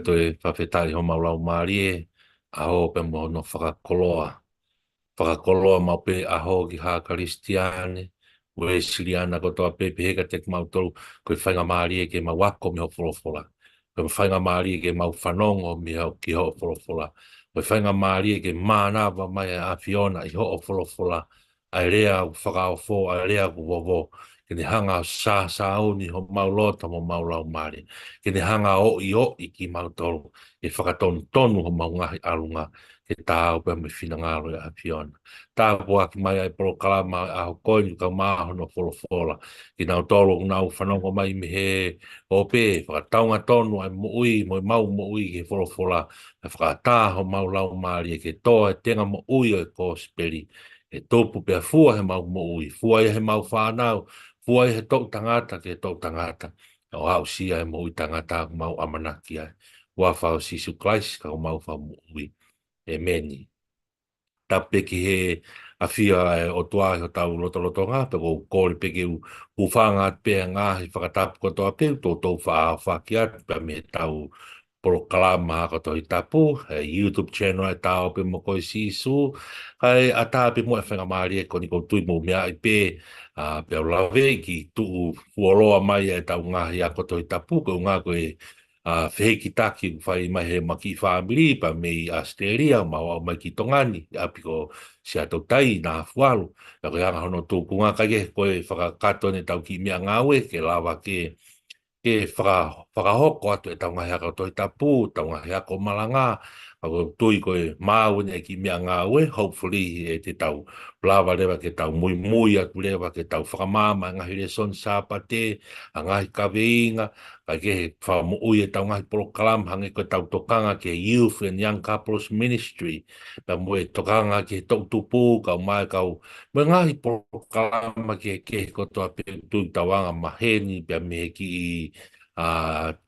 to e whawhetai ho maulau maari e, aho pe mo no whakakoloa. Whakakoloa mau pe aho ki ha Karistiane, ue Siriana ko toa pe heka te mau tolu, koe whainga maari e ke mau wako mi ho wholofola. Koe whainga maari e ke mau whanongo mi ho ki ho wholofola. Koe whainga maari e ke mānawa mai a Fiona i ho wholofola. Ai rea whakaofo, ai rea kuwowo. Kene hanga sa auni ho mau lota mo mau lau maari. Kene hanga o i ki mau tolu. E whakatonu tonu ho mau ngahi alunga. Ke tāu pe me whina ngāro a Fiona. Tāu po aki mai ai polo kalama a ho koinu ka māho no wholofola. Ki nau tolu nau whanongo mai me he o pe, whakataunga tonu ai mo ui, mo mau mo ui ke wholofola. E whakatā ho mau lau maari e ke toa e tenga mo ui o e kōsperi. E tōpu pe a fua he mau mo ui, fua he mau whānau, fua he tau tangata ke tau tangata. O hau sia e mo ui tangata mau amanaki ai. Wa whao sisu Christ ka mau whao mo ui. E meni. Tape ki he a fia e o toa o tau loto loto ngā, pe ko kōri pe ki u whanga pe ngā he whakatapu ko toa pe, tō tō whaki atu, pe me tau polo kalama ko tohi tapu, he YouTube channel e tau pe mo koi sisu, kai a tā pe mo e whenga maari e koni ko tui mo mea i pe, pe au lawe ki tuu fuoloa mai e tau ngā hi a ko tohi tapu, ko ngā koe whehe ki taki whai mai he maki whaamiri pa me i Australia ma wau mai ki Tongani api ko si ato tai nā fualu na koe hanga hono tōku ngā kage koe whakakato ne tau ki mea ngāwe ke lawa ke whakahoko atu e tau ngahi haka toi tapu, tau ngahi haka o malanga, ako tui koe māwene ki mea ngāwe, hopefully e te tau lawa rewa ke tau mui mui atu rewa ke tau whakamāma ngahi re son sāpate, a ngahi kaweinga, kai ke whamu e tau ngahi polo kalam hange koe tau tokanga ke Youth and Young Couples Ministry, pa mo e tokanga ke tau tupu, kau mai kau, me ngahi polo kalama ke kotoa pe tui tawanga maheni, pia me ki i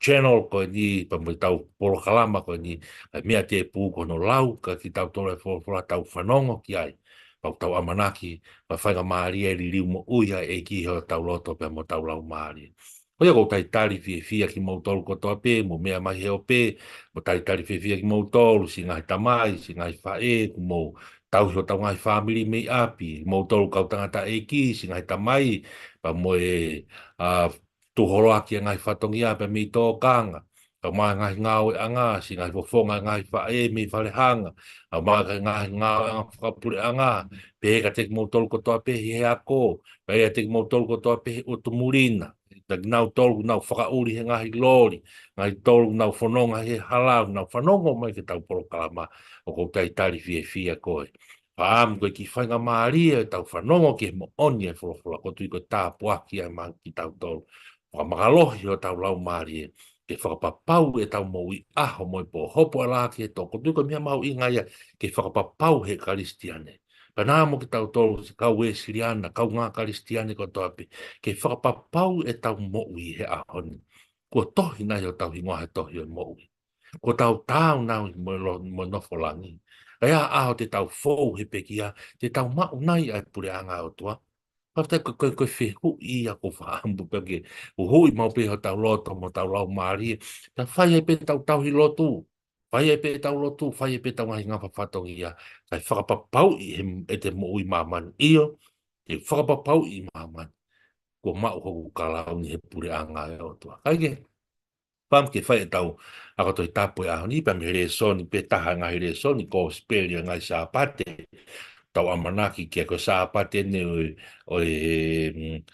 channel ko ni pa mo tau polo kalama ko ni mea te pu ko no lau ka ki tau tole fo tau whanongo ki ai pa tau amanaki pa whainga maari e li liu mo uia e ki ho tau loto pe mo tau lau maari. O ia ko tai tari fia ki mau tolu kotoa pe mo mea mai heo pe mo tai tari fia ki mau tolu si ngai tamai si ngai whae ku mo tau so tau ngai family mei api mau tolu kau tangata e ki si ngai tamai pa mo e tuhoro aki ngai whatongi a pe mi tō kanga. Ka mai ngai ngāo e anga, si ngai fofonga ngai whae mi whale hanga. Ka mai ngai ngāo e anga whakapure anga. Pe heka teki mou tolu kotoa pe he ako. Pe heka teki mou tolu kotoa pe he utumurina. Tak nau tolu nau whakauri he ngahi lori. Ngai tolu nau whanonga he halau. Nau whanonga mai ke tau polo kalama. O kou tai tari fia koe. Paam koe ki whainga maaria e tau whanonga ki he mo oni e wholofola. Ko tui koe tā puaki ai maa ki tau tolu. Whakamagalohi o tau lau maari e ke whakapapau e tau mo i aho mo i po hopo ala ki e toko tuko mea mau i ngaia ke whakapapau he karistiane. Pa nā mo ki tau tolu si kau e siriana, kau ngā karistiane ko toapi, ke whakapapau e tau mo i he aho ni. Ko tohi nai o tau hingoa he tohi o mo i. Ko tau tau nau i mo nofolangi. Kaya aho te tau fōu he pekia, te tau mau nai ai pure anga o tua. Pafta ko fe hu I a ko fa ambu peke o hui mau pe tau loto mo tau lau mari ta fai pe tau hi lotu fai pe tau lotu fai pe tau ngai ngapa fatong ia kai fa pa pau I e te mo I maman io e fa pa pau I maman ko ma ho kala ni he pure anga e o to kai ke pam ke fai tau a ko to tapo a ni pa me re so ni pe ta ngai re so ni ko speli ngai sa pate tau amanaki kia ko sāpate ne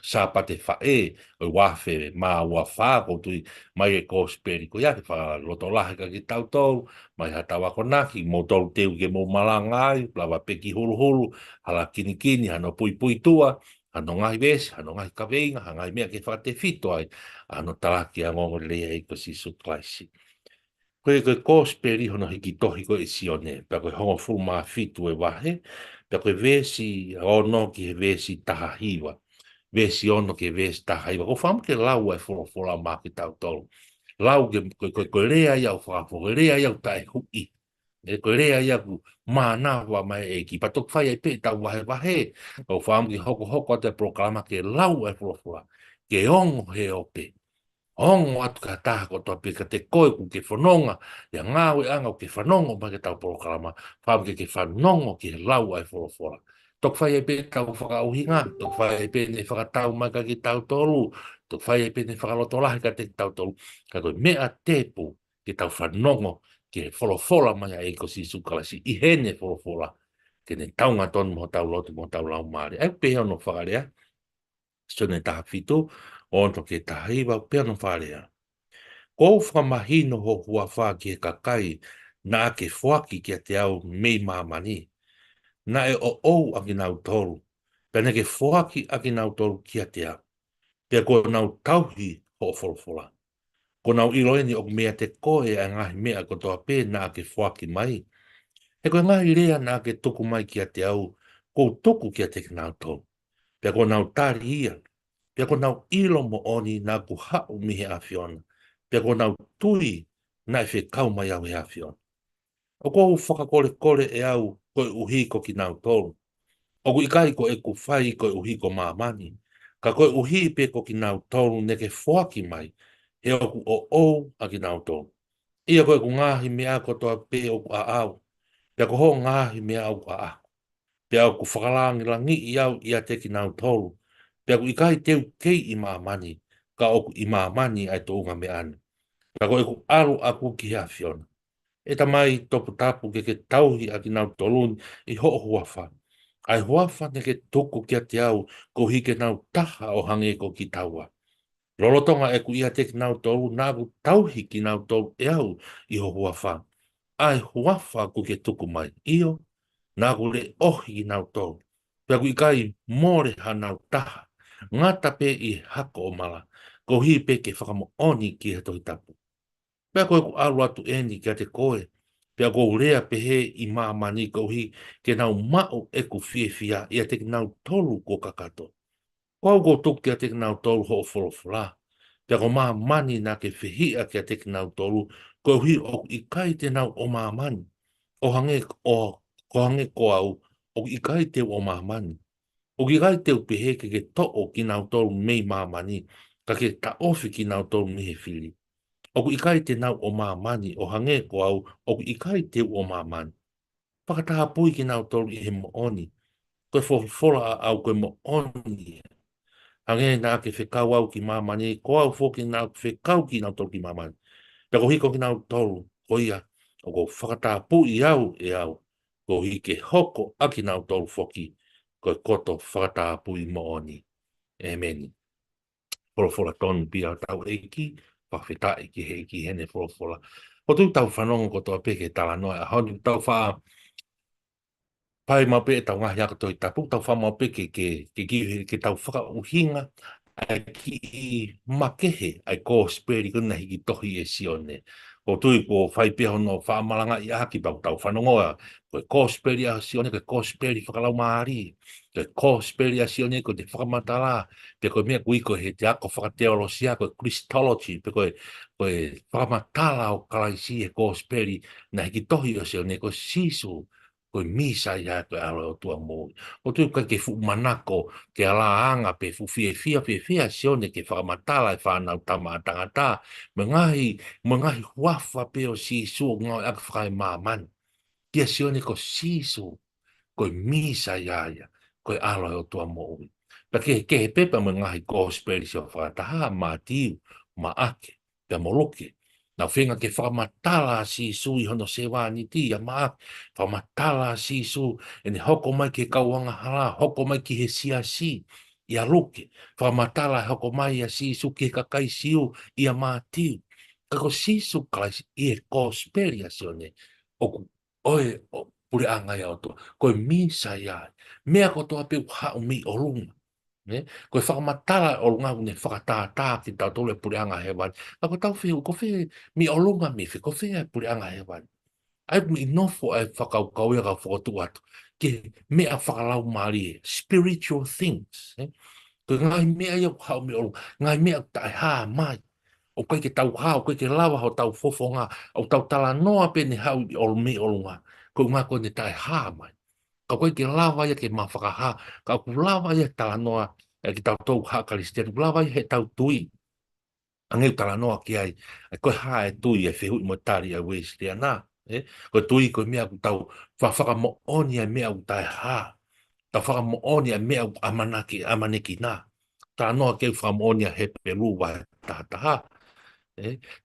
sāpate whae o wafe mā ua whā ko tui mai e kōsperi ko ia te wha loto lahe ka ki tau tau mai ha tau ako naki mō tau teu ke mō malangai lawa peki hulu hulu hala kini kini hano pui pui tua hano ngai vesi hano ngai kaweinga hangai mea ke whate fito ai hano talaki a ngongo lea i ko sisu klaisi. Koe kōsperi hono hiki tohi ko e sione, pa koe hongo fulu mā fitu e wahe, pa koe vesi ono ki he vesi taha hiwa, vesi ono ki he vesi taha hiwa, ko whamu ke lau e fula mā ki tau tolu. Lau ke koe rea iau whakafo, koe rea iau tae hui, koe rea iau mana wa mai e ki, patok whai e pe tau wahe wahe, ko whamu ki hoko hoko te proklama ke lau e fula, ke ongo he ope. Ongo atu ka taha ko toa pika te koe ku ke whanonga, ia ngāwe anga o ke whanongo ma ke tau porokalama, whāu ke whanongo ki he lau ai whorofora. Tok whai e pe tau whakauhinga, tok whai e pe ne whakatau mai ka ki tau toru, tok whai e pe ne whakaloto lahi ka te tau toru, ka koe mea tepu ki tau whanongo ki he whorofora mai a eko si sukalasi, i hene whorofora, ke ne taunga tonu mo tau lotu mo tau lau maari. Ai pe ono whakarea, sone taha fitu, o to ke tahiwa pe ono whakarea. Ko whamahino ho hua wha ki he kakai na ake whaki ki a te au mei mamani. Na e o ou a ki nau toru. Pene ke whaki a ki nau toru ki a te au. Pea ko nau tauhi ho wholawhola. Ko nau iroeni o mea te koe a ngahi mea ko toa pē na ake whaki mai. He koe ngahi rea na ake tuku mai ki a te au. Ko tuku ki a te nau toru. Pea ko nau tari ia. Pea ko nau ilo mo oni na ku hau mihe a whiona. Pea ko nau tui na e whekau mai au he a whiona. O ko whakakore kore e au koe uhi ko ki nau tolu. O ku ikai ko e ku whai koe uhi ko mamani. Ka koe uhi pe ko ki nau tolu ne ke whaki mai. He o ku o ou a ki nau tolu. Ia koe ku ngahi mea ko toa pe o ku a au. Pea ko ho ngahi mea o ku a a. Pea ku whakalangi langi i au i a te ki nau tolu. Pea ku ikai teu kei i mamani. Ka o ku i mamani ai to unga me ane. Ka koe ku aru aku ki hea whiona. E ta mai topu tapu ke tauhi a ki nau tolun i ho huafa. Ai huafa ne ke tuku ki a te au ko hike nau taha o hange ko ki taua. Lolotonga e ku ia te ki nau tolu nā ku tauhi ki nau tolu e au i ho huafa. Ai huafa ku ke tuku mai. Io, nā ku le ohi ki nau tolu. Pea ku ikai more ha nau taha. Ngata pe i hako o mala. Ko hi pe ke whakamo oni ki he tohi tapu. Pea koe ku alu atu eni kia te koe. Pea ko rea pehe i mamani ko hi ke nau mao e ku fie fia ia te nau tolu ko kakato. Kau ko tuk kia te nau tolu ho wholofula. Pea ko mamani na ke whihia kia te nau tolu ko hi o i kai te nau o mamani. O hange o ko hange ko au o i kai te o mamani. O ki kai te pehe ke to'o ki nau tolu mei mamani. Ka ke ta ofi ki nau tolu mihe fili. O ku ikai te nau o mamani o hange ko au o ku ikai te o mamani. Whakataha pui ki nau tolu i he mooni. Koe whawhiwhola a au koe mooni. Hange nā ke whekau au ki mamani, ko au whoki nā whekau ki nau tolu ki mamani. Pea ko hiko ki nau tolu, ko ia, o ko whakataha pui au e au. Ko hike hoko a ki nau tolu whoki, koe koto whakataha pui mooni. Amen. Wholofola tonu pia tau eiki, whawhita ki he ki hene wholofola. Ko tu tau whanongo ko toa peke tala noa, a honi tau wha pai mau pe tau ngahi ako toi tapu, tau wha mau pe ke tau whaka uhinga, ai ki makehe, ai ko speri kuna hiki tohi e sione. Ko tui ko whai pia hono whaamalanga i aki pau tau whanongoa, ko speri a sione, ko speri whakalau maari, ko speri a sione, ko te whakamatala, pe ko mea kui ko he te ako whakateolosia, ko Christology, pe ko whakamatala o kalaisi e ko speri na hiki tohi o sione, ko sisu, ko misa ia ko alo o tua mo. O tu ka ke fu manako ke ala anga pe fu fia sione ke whakamatala e whanau tama tangata. Mengahi wafa pe o sisu ngau ak whakai maman. Kia sione ko sisu ko misa ia ko alo o tua mo. Pa ke he pepa mengahi ko speli sio whakataha ma tiu ma ake pe moloke. Na whenga ke whamatala si su i hono se wāni ti a maa whamatala si su e ne hoko mai ke kauanga hala, hoko mai ki he sia si i a roke. Whamatala hoko mai a si su ke kakai siu i a maa tiu. Kako si su kai i e ko speri a sio ne. Oku oe o pure anga ia o to. Koe mi sa ia. Mea ko toa pe hao mi o runga. Ne? Koe whakamatala o runga une whakatātā ki tau tole pure anga he wani. Ako tau whiu, ko whi mi o runga mi whi, ko whi ai pure anga he wani. Ai mi nofo ai whakaukau ia ka whakatu atu. Ke mea whakalau maari e, spiritual things. Ne? Koe ngai mea ia hao mi o runga, ngai mea tai hā mai. O kai ke tau hā, o kai ke lawa ho tau fofonga, o tau tala noa pe ni hau i o mi o runga. Koe ngā koe ni tai hā mai. Ka koe ke lawa ia ke mawhakaha, ka ku lawa ia tala noa, e ki tau tau ha karistian, ku lawa ia he tau tui. Angeu tala noa ki ai, koe hae tui e whihu i mo tari a Wesley ana, koe tui koe mea ku tau whawhaka mo oni ai mea ku tai ha, tau whaka mo oni ai mea ku amaneki na, tala noa keu whaka mo oni a he peru wa tahataha,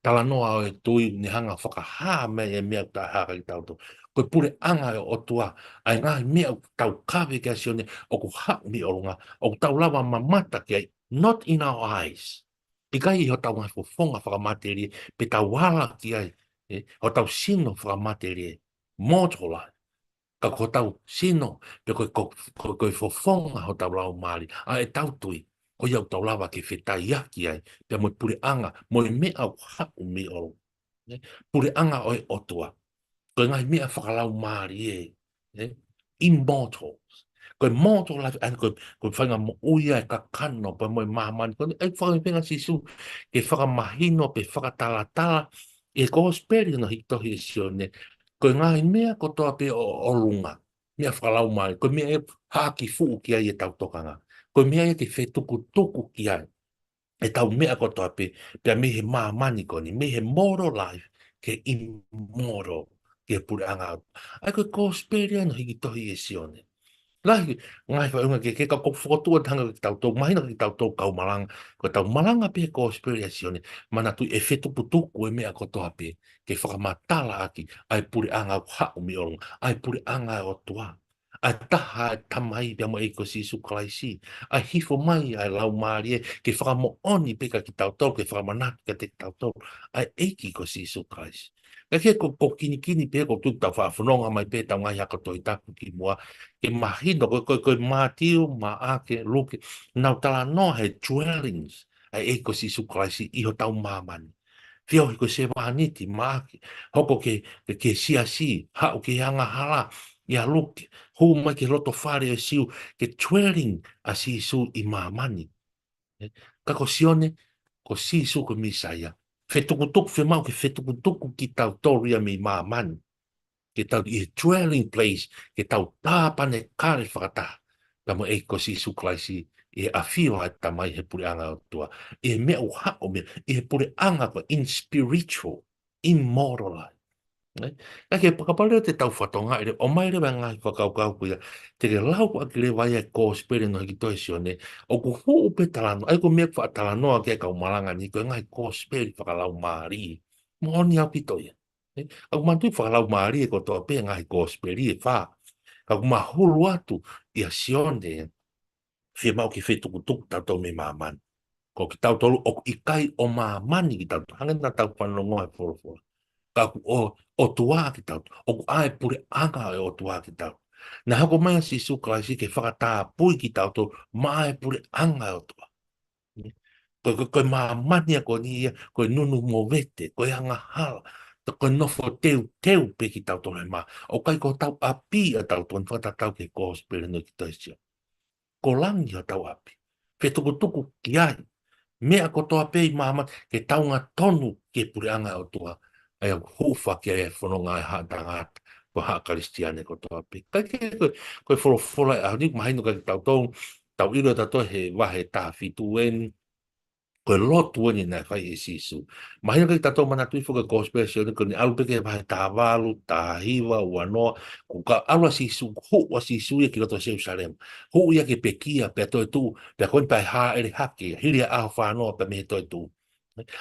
tala noa o e tui ni hanga whakaha me e mea ta haka i tau to. Koe pure anga e o tua, ai ngā mea tau kawe kia sione, o ku hak mi orunga, o ku tau lawa mamata kia, not in our eyes. I kai i ho tau ngai whonga whakamate pe tau wala kia, ho tau sino whakamate rie, motola, ka ko tau sino, pe koe whonga ho tau lau maari, a e tau tui, ko iau tau lawa ke whetai aki ai, pe mo pure anga, mo i mea au haku mi o. Pure anga o e otua. Ko ngai mea whakalau maari immortal. Ko mortal life, and ko whanga mo uia e ka kano, pa mo i mahamani, ko e whakawhenga sisu, ke whakamahino, pe whakatalatala, e ko speri no hitohi e sione, ko ngai mea ko toa pe o runga, mea whakalau maari, ko mea e haki fuu ki ai e tau tokanga, ko mea e ke whetuku tuku ki ai, e tau mea ko toa pe me he mahamani ko ni, me he moral life, ke immortal, ke pure anga. Ai ko speri no hiki tohi e sione. Lahi, ngai whaunga ke ka whakatua tanga ki tau tau, mahina ki tau tau kau malanga, ko tau malanga pe ko spiriasione, mana tu e whetupu tuku e mea ko toa pe, ke whakamatala aki, ai puri anga o hau mi orunga, ai puri anga o tua, ai taha e tamai pia mo e ko sisu kalaisi, ai hifo mai ai lau maari ke whakamo oni pe ka ki tau tau, ke whakamanaki ka te tau tau, ai eiki ko sisu kalaisi. Ke kini kini pe ko tu tau whaafononga mai pe tau ngai haka toi taku ki mua, ke mahino, koe mātiu, maake, luke, nau tala no he dwellings, ai e ko si suklaisi iho tau māmani. Whio koe se wāniti, maake, hoko ke siasi, hao ke hanga hala, ia luke, hu mai ke loto whare e siu, ke dwelling a si su i māmani. Ka ko sione, ko si su ko misaia. Whetukutuku, whemau ke whetukutuku ki tau toria mi māmani. Ke tau i dwelling place, ke tau tāpane kare whakata, ka mo e ko si suklaisi, e a whiwa e tamai he pure anga o tua, e mea o hao mea, e he pure anga ko in spiritual, immoral life. Ka ke pakapaleo te tau whatonga, o mai rewa ngai whakaukau kuia, te ke lau kwa ki rewa ia ko spere no hiki toi sione, o ku huu pe talano, ai ko mea kwa talanoa ke kau malanga ni, ko ngai ko spere whakalau maari, mo oni au pitoia. Au mantui whakalau maari e ko toa pe ngai ko spere e wha, ka ku mahulu atu, ia sione, whia mau ki whetuku tuku tau me maman. Ko ki tau tolu, o i kai o mamani ki tau, hangen na tau whanongoa e whorofora. Ka ku o tua ki tau, o ku ae pure anga e o tua ki tau. Na hako mai si suklaisi ke whakatā pui ki tau tolu, mai pure anga e o tua. Koe mamani a ko ni ia, koe nunu mo vete, koe anga hala, koe nofo teu pe ki tau tolu e ma. O kai ko tau api a tau tolu, whakatau ke kōspere no ki tau sio. Ko langi a tau api. Whetukutuku ki ai. Mea ko toa pei mama ke taunga tonu ke pure anga o tua. Ai au hufa ke e whanonga e hata ngata. Ko haa karistiane ko toa pei. Kai koe wholofola e ahuni mahainu kai tau tau. Tau iro tato he wahe tā fitu eni. Koe lotu ni nai whai e sisu. Mahina kai tato mana tui whuka conspiracy ko ni alu peke wahe tā walu, tā hiwa, ua noa. Ko ka alua sisu, hua sisu ia ki roto Jerusalem. Hu ia ke pekia pe toi tu, pe koe pai ha ere hake, hiri a aho whanoa pe me toi tu.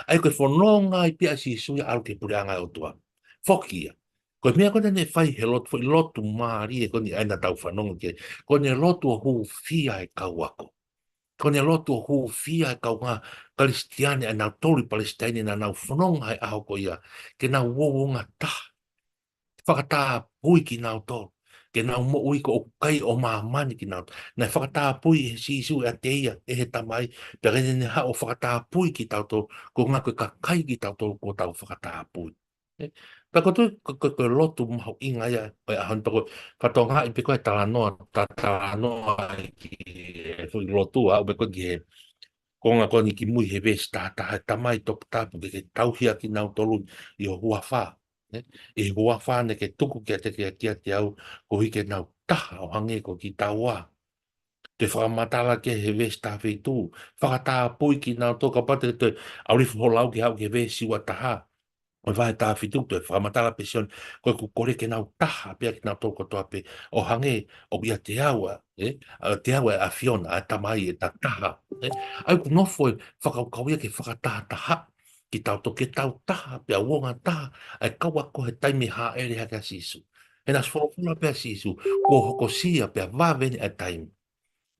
Ai koe whanonga i pia sisu ia alu ke pureanga o tua. Fokia. Koe mea kone ne whai he lotu, lotu maari e kone aina tau whanonga ke, kone lotu hu fia e kau ako. Kone lotu hu fia e kau ngā Kalistiane e nau tori Palestine na nau whanonga e aho ko ia, ke nau wōwonga taha. Whakatā pui ki nau tō, ke nau mo ui ko o kai o mani ki nau tō. Nei whakatā pui e sisu e a te ia, e he tamai, pe rene ne ha o whakatā pui ki tau tō, ko ngā koe ka kai ki tau tō, ko tau whakatā pui. Pa ko tu ko lotu mau inga ia, o a han pako whatonga i pe koe tala noa ki lotu a, o pe koe ki he ko ngā koni ki mui he ves tā tamai topu tāpu ke tauhia ki nau tolu i o hua whā. E hua whā ne ke tuku kia te kia te au ko hike nau taha o hange ko ki taua. te whakamatala ke he vesta whetu, whakata pui ki nā toka pate te aurifu holau ki hau ke vesi wa taha. O vai tā whitu te whakamatala pesion, koe ku kore ke nau taha pia ki nā toko toa pe, o hange o ia te awa, te awa a Fiona, a tamai e tā taha. Ai ku nofo e whakaukauia ke whakataha taha, ki tau to ke tau taha, pia uonga taha, ai kaua ko he taimi ha ere haka sisu. E nas whakafuna pia sisu, ko hoko sia pia wāwene a taimi.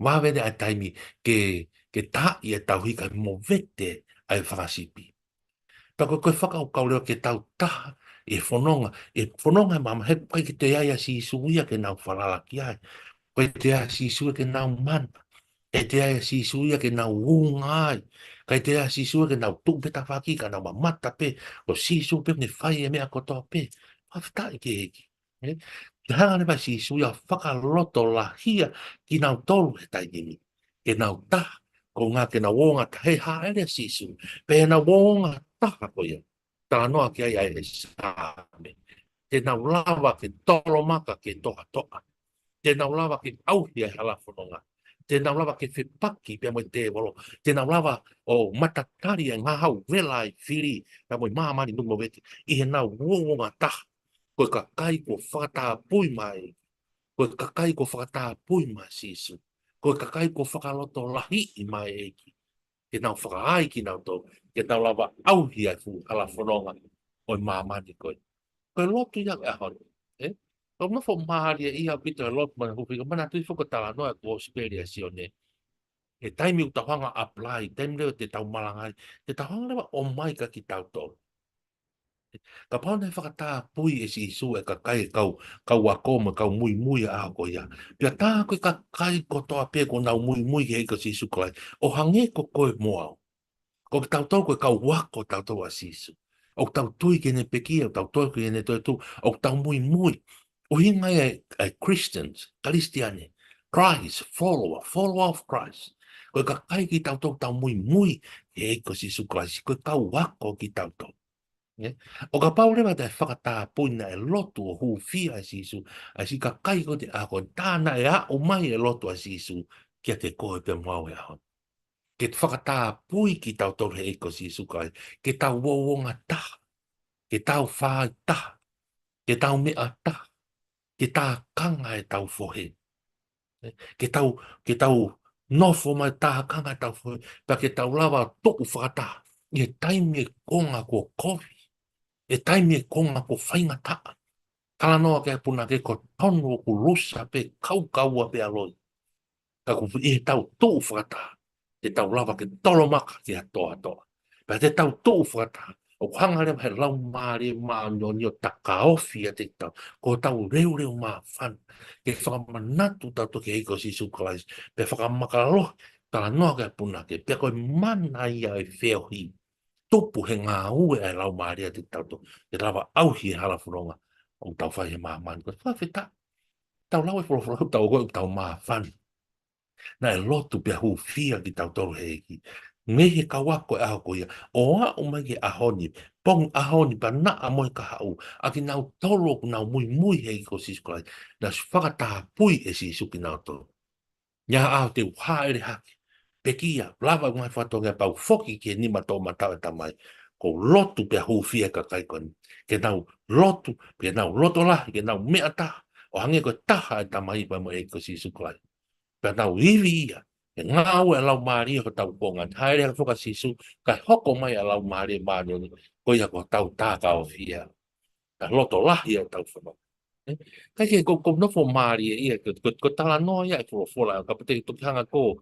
Wāwene a taimi ke tā i e tau hika mo vete ai whakasipi. Tako koe whakaukau leo ke tau taha, e whanonga mama, he pai ki te aia si suia ke nau whalala ki ai. Koe te aia si suia ke nau mana, e te aia si suia ke nau unga ai, kai te aia si suia ke nau tūpeta whaki, ka nau mamata pe, o si suia pe, ne whai e mea kotoa pe, whawhita i ke eki. Te hanga ne pa si suia whakaloto la hia ki nau tolu he tai nimi, ke nau taha, ko ngā ke nau wonga ta he haere si suia, pe nau wonga taha ko ia. Tā noa ki ai ai e sāme. Te nau lava ke tolo maka ke toha toa. Te nau lava ke auhi ai hala whanonga. Te nau lava ke whipaki pia moi te wolo. Te nau lava o matatari ai ngā hau vela ai whiri. Pia moi māmani nungo vete. I he nau wonga taha. Koe ka kai ko whakatā pui mai. Koe ka kai ko whakatā pui mai sisu. Koe ka kai ko whakaloto lahi i mai eki. Ke nau whakaai ki nau tō, ke nau lawa auhi ai fu ala whanonga o i māmani koe. Koe lotu ia e ahon, eh? Koe mawho mahari e iha pita e lotu mana huwhi, mana tui whakatala noa ko Australia si o ne. E taimi u tawhanga apply, taimi leo te tau malangai, te tawhanga lewa o mai ka ki tau tō. Ka pauna e whakatā pui e si isu e ka kai kau ako ma kau mui mui a ako ia. Pia tā koe ka kai kotoa pe ko nau mui mui he ka si isu kai. O hange ko koe moao. Ko tau tau koe kau wako tau tau asisu. O tau tui ke ne peki, o tau tui ke ne toi tu, o tau mui mui. O hinga e Christians, Christiane, Christ, follower of Christ. Koe ka kai ki tau tau mui mui, e ko sisu Christ, koe kau wako ki tau tau. O ka paurewa te whakatā puina e lotu o huu fia e sisu, a si ka kai ko te ako, tāna e a o mai e lotu a sisu, kia te koe pe mau e ahon. Ke whakatā pui ki tau tau he eko sisu kai, ke tau wawonga taha, ke tau whai taha, ke tau mea taha, ke tā kanga e tau fohe, ke tau nofo mai taha kanga e tau fohe, pa ke tau lawa toku whakatā, e taimi e konga ko kofi, e taimi e konga ko whainga taha, kala noa ke puna ke ko tonu o ku rusa pe kau kaua pe aloi, ka ku e tau toku whakatā, te tau lava ke tolo maka ki a toa toa. Pea te tau tōu whakata, o hanga reo he lau maare maa nyoni o taka ofi a te tau, ko tau reo reo maa whan, ke whakamanatu tau toki eiko si sukalais, pea whakamakalo, tala noa kia puna ke, pea koe mana ia e wheo hi, tupu he ngā ue e lau maare a te tau to, te lava auhi e hala whanonga, o tau whai he maa mani, ko whawheta, tau lau e wholo tau koe tau maa whan, na e lotu pia hu fia ki tau toru heiki. Me he ka wako e aho ko ia. O a o mai ke ahoni, pong ahoni pa na a moi ka hau, a ki nau tolo ku nau mui mui heiki ko siskolai, na whakataha pui e si suki nau tolo. Nya ao te uhaere hake, pekia, lava ngai whatonga pau foki ke nima tō matau e tamai, ko lotu pia hu fia ka kaikoni. Ke nau lotu, pia nau loto lahi, ke nau mea taha, o hange ko taha e tamai pa mo e ko siskolai. Pea tau iwi ia, e ngāu e lau maari ko tau konga, haere a whuka sisu, kai hoko mai a lau maari e maani, ko ia ko tau tāka o fia. Ka loto lahi e tau whanau. Kai ke ko nofo maari e ia, ko tala noa ia e whola, ka pate ki toki hanga ko,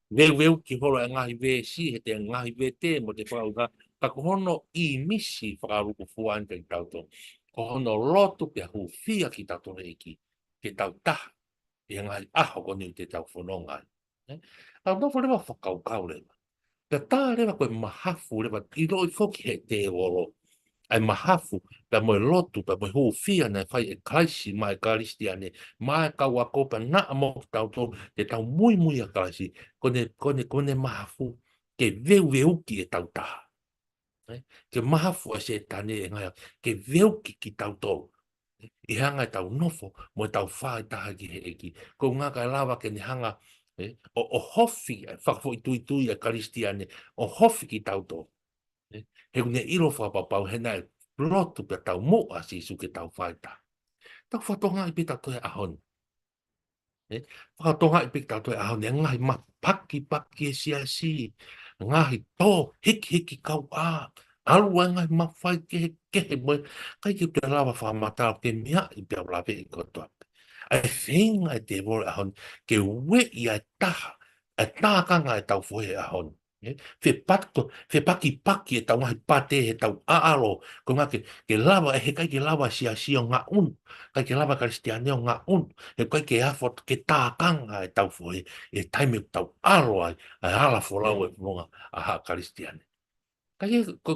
veu ki holo e ngahi ve si, he te ngahi ve te, mo te whakau ka, ka ko hono i misi whakaruku fuan te tau to, ko hono lotu pia hu fia ki tau to reiki, ke tau taha, e ngai aho ko ni te tau whanonga. Au nofo lewa whakaukau lewa. Pea tā lewa koe mahafu lewa, i roi whoki he te oro, ai mahafu, pea moe lotu, pea moe huu fia nei whai e kaisi mai karistiane, mai kau a kopa na amo tau tō, te tau mui mui a kaisi, kone mahafu, ke veu ki e tau taha. Ke mahafu a se tane e ngai, ke veu ki tau tō. I hanga e tau nofo, mo e tau whae taha ki he eki. Ko ngā kai lawa ke ni hanga O hofi, whakafo i tui tui a karistiane, o hofi ki tau tō. He une iro whapapau, he nai lotu pe tau mo a sisu ke tau whaita. Tau whatonga i pita toi ahon. Whakatonga i pita toi ahon, e ngahi ma paki paki e sia si. Ngahi tō, hiki hiki kau a. Alu e ngahi ma whai kehe moe. Kai ki te lawa whamatau ke mea i pia lawe i kotoa. Ai whenga e te vore ahon, ke we i ai taha, e tākanga e tau whohe ahon. Fe paki paki e tau ngahi pate he tau aalo, ko ngā ke lawa e he kai ke lawa si o ngā un, kai ke lawa karistiane o ngā un, he kai ke afot ke tākanga e tau whohe, e taime tau alo ai, ai ala wholau e monga a ha karistiane. Kai ko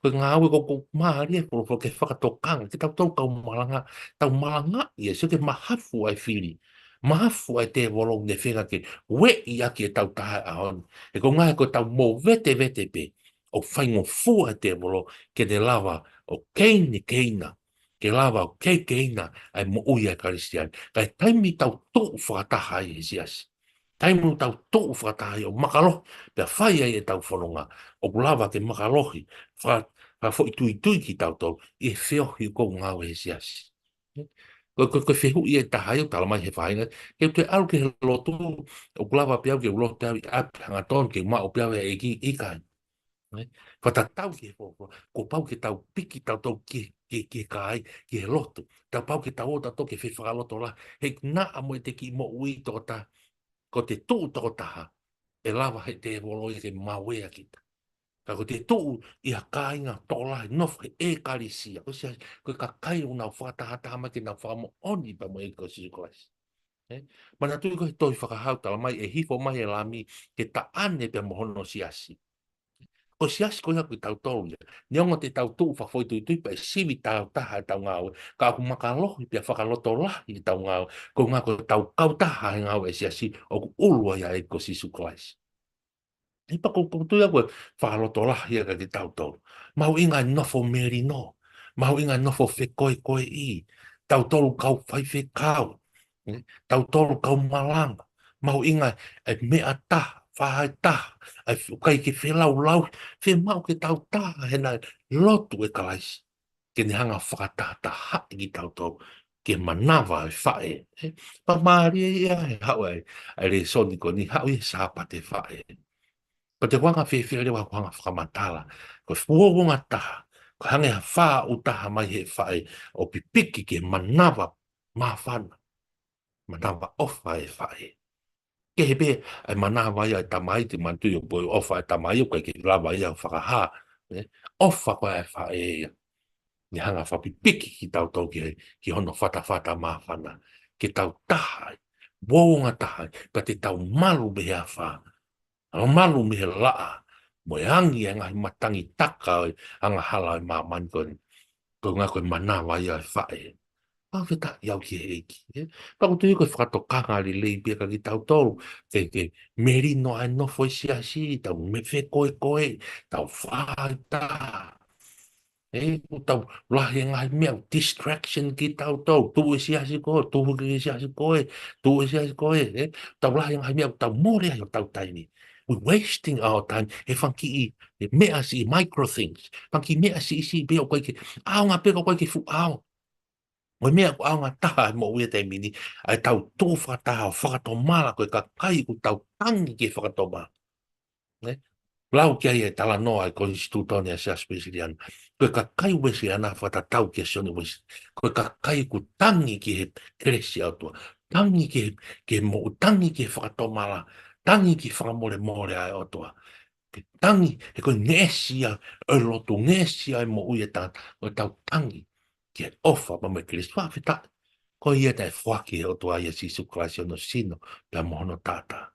ngā aue ko maari e ko ke whakatokanga, ke tau malanga i e so ke mahafu ai whiri. Mahafu ai te wolong ne whenga ke we i aki e tau taha ahon. E ko ngā ko tau mō vete vete pe, o whaingo fua te wolo ke te lava o keini keina, ke lava o keina ai mo ui a karistian. Kai taimi tau tō whakataha i e siasi. Taimu tau tō whakataha i o makalo, pia whai ai e tau whanonga. O lava ke makalohi, fa fo i tui ki tau tau, i e whiohi ko ngā we siasi. Ko whehu i e tahai o tala mai he whainga, ke te aru ke he lotu, o lava piau ke ulote au i api hanga ton ke ma o piau e i kai. Whata tau ke fōko, ko pau ke tau piki tau tau ke kai, ke he lotu. Tau pau ke tau o tau ke whewhakaloto la, he nā amo e te ki mo ui tō ta, ko te tū tō taha, e lava he te woloi ke mawea kita. Ka ko te tū i a kāinga tōla he nofu e karisia. Ko ka kai o nau whakataha mai ke nau whakamo oni pa mo e ko sikolas. Mana tui ko he toi whakahau tala mai e hifo mai e lami ke ta ane pe mohono siasi. Ko siasi ko haku tau tōru ia. Neonga te tau tū whawhoi tui tui pa e siwi tau taha e tau ngāu. Ka aku makalohi pia whakaloto lahi e tau ngāu. Ko ngā ko tau kau taha e ngāu e siasi o ku ulua ia e ko sikolas. Ipa ko tui aku e whakaloto lahi e ka te tau tōru. Mau inga nofo meri no. Mau inga nofo whekoe koe i. Tau tōru kau whaiwhe kau. Tau tōru kau malanga. Mau inga e mea taha. Whahai taha, ai kai ke whelau lau, mau ke tau taha, he nai lotu e kalaisi. Ke ni hanga whakatata hae ki tau tau, ke manawa e whae. Pa maari e ia he hau ai re soni ko ni hau e sāpa te whae. Pa te wanga whewhere wa wanga whakamatala, ko fuonga taha, ko hange ha wha u taha mai he whae, o pipiki ke manawa mawhana, manawa ofa e whae. Ke he pe, ai mana vai ai tamai te mantu i boi ofa ai tamai o kai ke lava ia whakaha. Ofa koe ai wha e ia. Ni hanga whapipiki ki tau tau ki hono whata mawhana. Ke tau tahai, wōnga tahai, pa te tau malu me hea wha. Malu me he laa. Mo e angi e ngahi matangi taka oi, anga hala e mamani koe. Ko ngā koe mana vai ai wha e. Pau te tak iau ki heiki. Pau tu ko whakatokanga li leibia ka ki tau tolu. Ke meri no ai no foi si asi. Tau me whe koe. Tau whaita. Tau lahi ngai mea distraction ki tau tolu. Tu e si asi koe. Tu e si asi koe. Tu e si asi koe. Tau lahi ngai mea tau more ai o tau taini. We're wasting our time. He whanki i mea si micro things. Whanki mea si beo koe ke. Ao ngā peko koe ke fu ao. Mo mea ko aunga taha mo ue te mini, ai tau tō whakataha o whakato mala koe ka kai ku tau tangi ke whakato mala. Lau kia e tala noa e ko institutone a sea spesiliana. Koe ka kai wesi ana whatatau ke sione wesi. Koe ka kai ku tangi ki he kresi autua. Tangi ke mo, tangi ke whakato mala. Tangi ki whakamore more ai autua. Ke tangi, he koe ngesia, e lotu ngesia e mo ue tata, koe tau tangi. Ke ofa ma me Kristo whawhita. Ko ia tai whaki o tua ia Sisu Kraisio no sino pia mohono tata.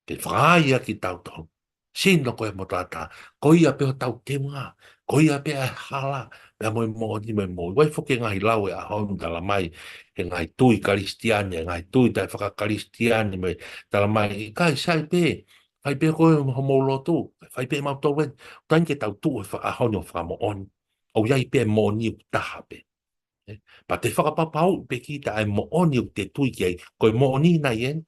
Ke whaia ki tau tau. Sino koe mo tata. Ko ia peo tau te mga. Ko ia peo e hala. Pia moi ni moi moi. Wai whoke ngai lau e ahonu tala mai. He ngai tui karistiani. Ngai tui tai whaka karistiani. Tala mai. Kai sai pe. Whai pe koe mo lotu. Whai pe mau tau wen. Tain ke tau tu e ahonu whakamo oni. O iai pe mo ni taha pe. Pa te whakapapau pe ki ta ai mo oni o te tui ki ai. Koe mo oni na ien.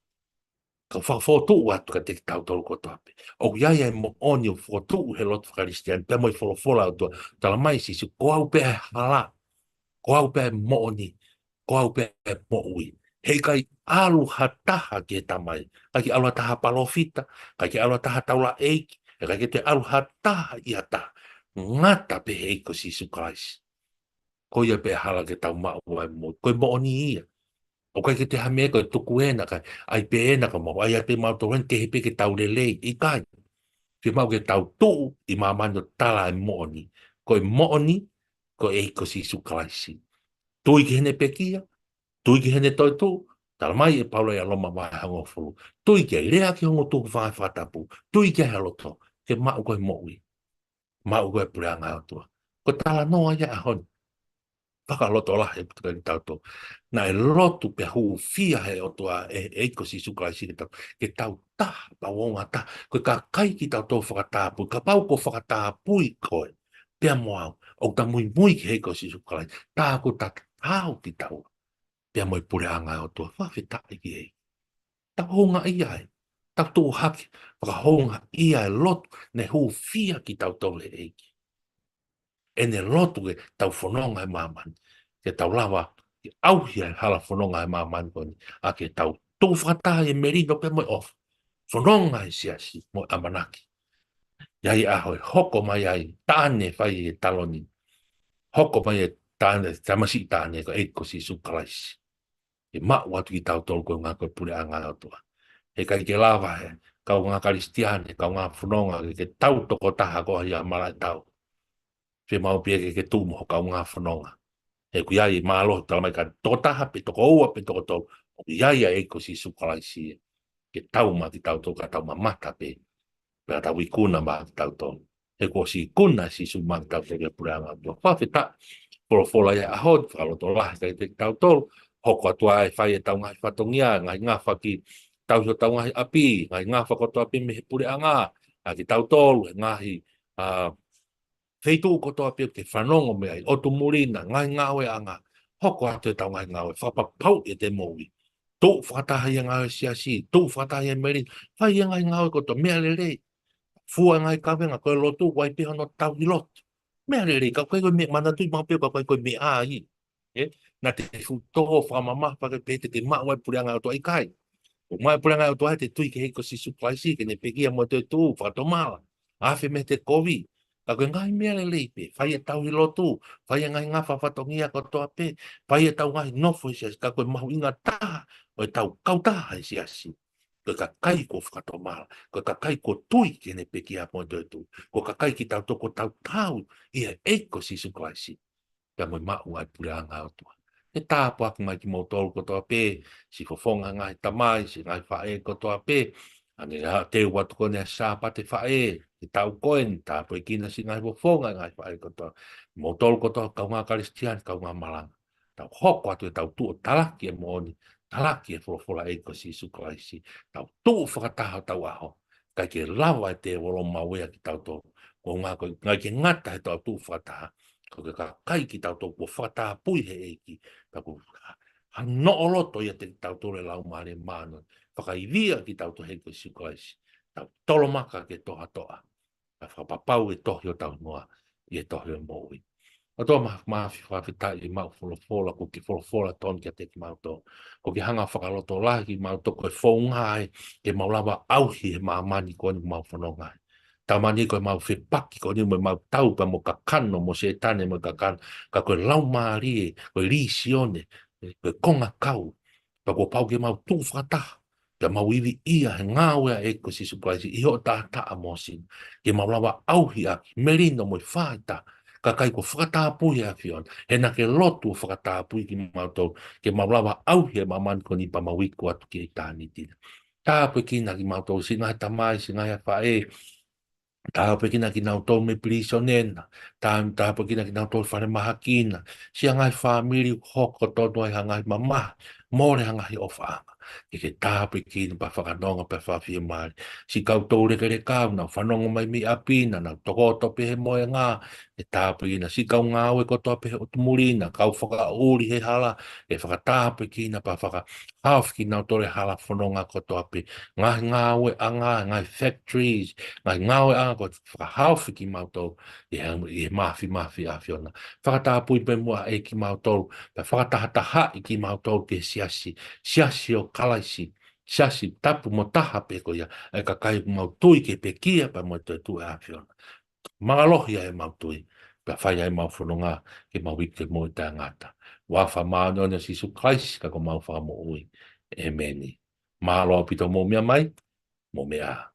ka whakawhotu atu ka te tautolo ko toape. O ia mo oni o whotu he lotu whakaristian, pe mo i wholofola o tua, tala mai sisu, ko au pe hala, ko au pe mo oni, ko au pe mo ui. Hei kai alu hataha ke tamai, kai alu hataha palofita, kai alu hataha taula eiki, kai te alu hataha i hataha. Ngata pe hei ko sisu Christ. Ko ia pe hala ke tau mau ai mo, ko mo oni ia. O kai ke te hame ko tuku ena kai, ai pe ena ka mo, ai te mau toren ke hepe ke tau lele, i kai. Ke mau ke tau tu i mamano tala e mo oni. Ko mo oni, ko e ko sisu Christ. Tui ki hene pekia, tui ki hene toi tu, tala mai e paula ia loma mai hango fulu. Tui ki ai rea ki hongo tuku whae whatapu, tui ki ai haloto, ke mau koe moui, mau koe pureanga atua. Ko tala noa ia ahon, whakaloto la he putuka ki tauto. Na e lotu pe hu fia he o toa e ko si sukai si ke tau ta pa wonga ta ko ka kai ki tau to whakatapu ka pau ko whakatapui koe pia moau o ta mui mui ki he ko si sukai ta ko ta tau ki tau pia moi pure anga o toa whawhita i ki hei ta honga i ai ta tō haki whaka honga i ai lotu ne hu fia ki tau tole eiki e ne lotu ke tau whanonga e mamani ke tau lawa ke auhia e hala whanonga e mamani koni a ke tau tō whakataha e merino pe moi off whanonga e siasi mo amanaki iai ahoi hoko mai ai tāne whai e taloni hoko mai e tāne tamasi tāne ko eiko si sukalaisi e maa watu ki tau tolu ko ngā koe pure anga atua e kai ke lawa he kau ngā karistiane kau ngā whanonga ke tau toko taha ko hi a mara tau se mau pia ke tumo ho kau ngā whanonga. E ku iai mālo tala mai ka totaha pe toko ua pe toko tau. O ku iai e ko si sukalaisi ke tau ma ki tau tau ka tau mamata pe. Pe tau i kuna ma ki tau tau. E ko si kuna si su ma ki tau tau ke pureanga. Whawhita, polofola ia ahod, whaloto lahi kai te tau tau. Hoko atua e whai e tau ngai whatongia, ngai ngā whaki tau so tau ngai api, ngai ngā whakoto api me he pureanga. A ki tau tau, ngahi feitu ko toa pia ke whanongo me ai, otu murina, ngai ngawe anga, hoko atu e tau ngai ngawe, whapapau e te moui. Tō whataha ia ngawe siasi, tō whataha ia merin, whai ia ngai ngawe ko to, mea lere, fua ngai kawenga, koe lotu, wai piha no tau i lot. Mea lere, ka koe koe me, mana tui mau pia, ka koe koe me a i. Na te fu toho whamama, whake pete te maa wai puri anga o toa i kai. O mai puri anga o toa te tui ke heiko si suplaisi, ke ne pekia mo te tū, whatomala. Awhi me te kovi, ka koe ngai mea le leipe, whai e tau i lotu, whai e ngai ngā whawhatongia ko toa pe, whai e tau ngai nofo i siasi, ka koe mahu inga taha, o e tau kautaha i siasi. Ko ka kai ko whakatomala, ko ka kai ko tui ke ne pekia mo te tū, ko ka kai ki tau toko tau tau, i e eiko si suklaisi, ka moi mau ai puri anga o tua. E tāpu aku mai ki mo tolu ko toa pe, si fofonga ngai tamai, si ngai whae ko toa pe, ane te watu kone a sāpa te whae, te tau koen, tāpu e kina si ngai fofonga ngai whae ko toa. Mo tolu ko toa kau ngā karistian, kau ngā malanga. Tau hoko atu e tau tuo talaki e mooni, talaki e wholofola e ko si suklaisi, tau tuo whakataha tau aho, kai ke lawa e te wolo mawea ki tau tō, ko ngā koe, ngai ke ngata he tau tuo whakataha, ko ke ka kai ki tau tō kua whakataha pui he eiki, taku no oloto ia te tau tō le lau maare māno, whakaivia ki tau tō he koe suklaisi, tau tolomaka ke toha toa, a whapapau e tohi o tau noa, i e tohi o moui. O tō maafi whawhitai i mau wholofola, ko ki wholofola tōn kia te ki mau tō. Ko ki hanga whakaloto lahi ki mau tō koe whaungai, ke mau lawa auhi he maamani ko ni mau whanongai. Tā mani koe mau whipaki ko ni mau tau pa mo ka kano mo se tane mo ka kan, ka koe lau maari, koe risione, koe konga kau, pa ko pau ke mau tū whakataha. Ka mau iwi ia he ngāwea e ko si supraisi, iho tā taa mo sin, ke mau lawa auhi a merino mo i whaita, ka kai ko whakatapui a whion, he na ke lotu o whakatapui ki mautou, ke maulawa au he maman ko ni pa mawiku atu ki e tāni tina. Tāpui kina ki mautou, si ngai tamai, si ngai a whae, tāpui kina ki nautou me prisonena, tāpui kina ki nautou whare mahakina, si ngai whamiri hoko toto ai hangai mamaha, more hangai o whaanga. e ke tāpe ki na pa whakanonga pa whawhia mai. Si kau tōre ke re kau na whanonga mai mi apina na toko tope he moe ngā e tāpe ki na si kau ngā oe ko tope he otumurina kau whakauri he hala e whakatāpe ki na pa whaka half ki na tore hala whanonga ko tope ngā oe anga ngā factories ngā oe anga ko whakahalf ki mautou e mafi a whiona. Whakatāpui pe mua e ki mautou pa whakatahataha i ki mautou ke siasi o kalaisi, siasi tapu mo taha pe ko ia, e ka kai mautui ke pe kia pa mo te tu e a whiona. Mangalohi e mautui, pa whai ai mauwhanonga ke mawike mo i tā ngata. Wafa maano na si su Christ ka ko mau whakamo ui. E meni. Mahalo pito mo mea mai, mo mea.